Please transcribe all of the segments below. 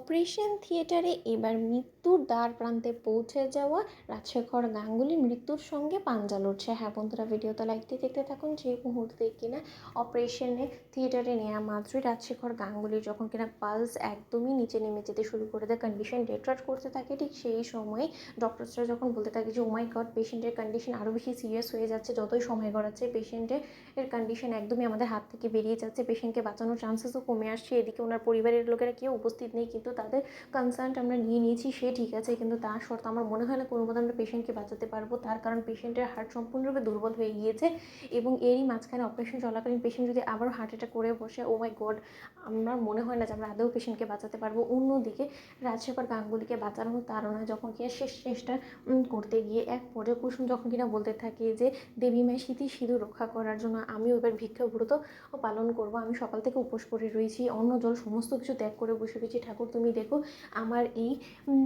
Operation থিয়েটারে এবার মৃত্যুর দ্বার প্রান্তে পৌঁছে যাওয়া রাজশেখর গাঙ্গুলি মৃত্যুর সঙ্গে পাঞ্জা লড়ছে। হ্যাঁ বন্ধুরা, ভিডিওতে লাইক দিয়ে দেখতে থাকুন। যে মুহূর্তে কিনা অপারেশনে থিয়েটারে নেওয়া মাত্রই রাজশেখর গাঙ্গুলির যখন কিনা পালস একদমই নিচে নেমে যেতে শুরু করে দেয়, কন্ডিশন ডেটরাট করতে থাকে, ঠিক সেই সময় ডক্টরসরা যখন বলতে থাকে যে ও মাই গড, পেশেন্টের কন্ডিশন আরও বেশি সিরিয়াস হয়ে যাচ্ছে, যতই সময় গড়াচ্ছে পেশেন্টের কন্ডিশন একদমই আমাদের হাত থেকে বেরিয়ে যাচ্ছে, পেশেন্টকে বাঁচানোর চান্সেসও কমে আসছে। এদিকে ওনার পরিবারের লোকেরা কেউ উপস্থিত নেই, কিন্তু তাদের কনসার্ন আমরা নিয়ে নিয়েছি, সে ঠিক আছে, কিন্তু তার শর্ত আমার মনে হয় না কোনো মতো আমরা পেশেন্টকে বাঁচাতে পারবো। তার কারণ পেশেন্টের হার্ট সম্পূর্ণরূপে দুর্বল হয়ে গিয়েছে এবং এরই মাঝখানে অপারেশন চলাকালীন পেশেন্ট যদি আবার হার্ট অ্যাটাক করে বসে, ও মাই গড, আমার মনে হয় না যে আমরা আদৌ পেশেন্টকে বাঁচাতে পারবো। অন্যদিকে রাজশেখর গাঙ্গুলিকে বাঁচানোর তাড়নায় যখন কিনা শেষ চেষ্টা করতে গিয়ে এক পর্যায়ে কুসুম যখন কিনা বলতে থাকে যে দেবী মায়ের স্মৃতি সিঁদুর রক্ষা করার জন্য আমিও এবার ভিক্ষাব্রত পালন করব, আমি সকাল থেকে উপোস করে রয়েছি, অন্ন জল সমস্ত কিছু ত্যাগ করে বসে রয়েছি, ঠাকুর তুমি দেখো আমার এই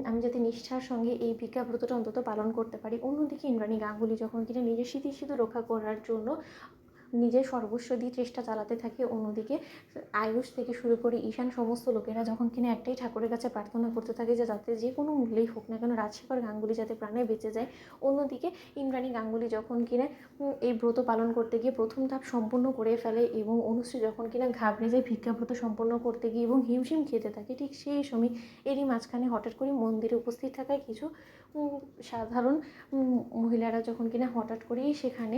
আমি যাতে নিষ্ঠার সঙ্গে এই ভিক্ষাব্রতটা অন্তত পালন করতে পারি। অন্যদিকে ইন্দ্রাণী গাঙ্গুলি যখন কিনা নিজের স্মৃতি সিঁদুর রক্ষা করার জন্য নিজের সর্বস্ব দিয়ে চেষ্টা চালাতে থাকে, অন্যদিকে আয়ুষ থেকে শুরু করে ঈশান সমস্ত লোকেরা যখন কিনা একটাই ঠাকুরের কাছে প্রার্থনা করতে থাকে যে যাতে যে কোনো মূল্যেই হোক না কেন রাজশেখর গাঙ্গুলি যাতে প্রাণে বেঁচে যায়। অন্যদিকে ইন্দ্রাণী গাঙ্গুলি যখন কিনা এই ব্রত পালন করতে গিয়ে প্রথম ধাপ সম্পূর্ণ করে ফেলে এবং অনুশ্রী যখন কিনা ঘাবড়ে যায় ভিক্ষাব্রত সম্পন্ন করতে গিয়ে এবং হিমশিম খেতে থাকে, ঠিক সেই সময় এরই মাঝখানে হঠাৎ করে মন্দিরে উপস্থিত থাকায় কিছু সাধারণ মহিলারা যখন কিনা হঠাৎ করেই সেখানে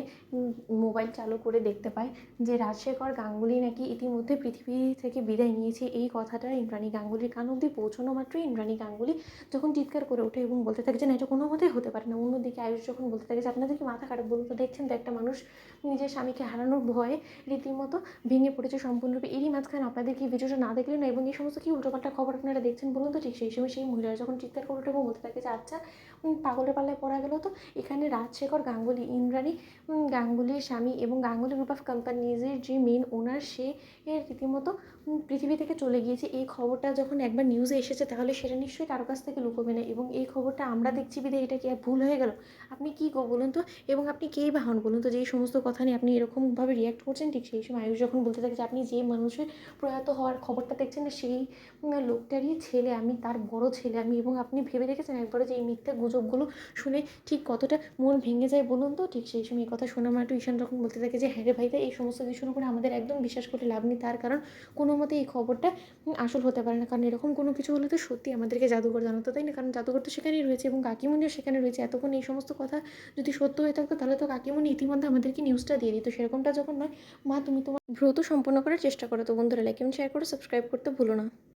মোবাইল চালু করে দেখতে পায় যে রাজশেখর গাঙ্গুলি নাকি ইতিমধ্যে পৃথিবী থেকে বিদায় নিয়েছে। এই কথাটা ইন্দ্রাণী গাঙ্গুলির কান অবধি পৌঁছানো মাত্রই ইন্দ্রাণী গাঙ্গুলি যখন চিৎকার করে ওঠে এবং বলতে থাকে যে না, এটা কোনো মতেই হতে পারে না। অন্যদিকে আয়ুষ যখন বলতে থাকে যে আপনাদের কি মাথা খারাপ, বলুন তো, দেখছেন তো একটা মানুষ নিজের স্বামীকে হারানোর ভয়ে রীতিমতো ভেঙে পড়েছে সম্পূর্ণরূপে, এরই মাঝখানে আপনাদের কি ভিডিওটা না দেখলে না এবং এই সমস্ত কি উল্টোপাল্টা খবর আপনারা দেখছেন বলুন তো। ঠিক সেই সময় সেই মহিলারা যখন চিৎকার করে ওঠে এবং বলতে থাকে যে আচ্ছা, পাগলের পাল্লায় পড়া গেল তো, এখানে রাজশেখর গাঙ্গুলি ইন্দ্রাণী গাঙ্গুলির স্বামী এবং গাঙ্গুলি গ্রুপ অফ কোম্পানিজের যে মেন ওনার, সে রীতিমতো পৃথিবী থেকে চলে গিয়েছে। এই খবরটা যখন একবার নিউজে এসেছে তাহলে সেটা নিশ্চয়ই কারো কাছ থেকে লুকোবে না এবং এই খবরটা আমরা দেখছি বিধায় এটা কি ভুল হয়ে গেল? আপনি কী বলুন তো, এবং আপনি কেই বা হন বলুন তো যে এই সমস্ত কথা নিয়ে আপনি এরকমভাবে রিয়্যাক্ট করছেন? ঠিক সেই সময় আয়ুষ যখন বলতে থাকে যে আপনি যে মানুষের প্রয়াত হওয়ার খবরটা দেখছেন না সেই লোকটারই ছেলে আমি, তার বড় ছেলে আমি, এবং আপনি ভেবে দেখেছেন একবারে যে এই মিথ্যা গুজবগুলো শুনে ঠিক কতটা মন ভেঙে যায় বলুন তো। ঠিক সেই সময় এই কথা শোনা মাত্র ঈশান যখন বলতে থাকে যে হ্যাঁ রে ভাই, এই সমস্ত কিছুর উপরে আমাদের একদম বিশ্বাস করে লাভ নেই, তার কারণ কোনো মতে এই খবরটা আসল হতে পারে না, কারণ এরকম কোনো কিছু হলে তো সত্যি আমাদেরকে জাদুঘর জানাতো, তাই না? কারণ জাদুঘর তো সেখানেই রয়েছে এবং কাকিমুনিও সেখানে রয়েছে। এতক্ষণ এই সমস্ত কথা যদি সত্য হয়ে থাকতো তাহলে তো কাকিমুনি ইতিমধ্যে আমাদেরকে নিউজটা দিয়ে দিত। সেরকমটা যখন নয়, মা তুমি তোমার ব্রত সম্পন্ন করার চেষ্টা করো। তো বন্ধুরা, লাইক এবং শেয়ার করে সাবস্ক্রাইব করতে ভুলো না।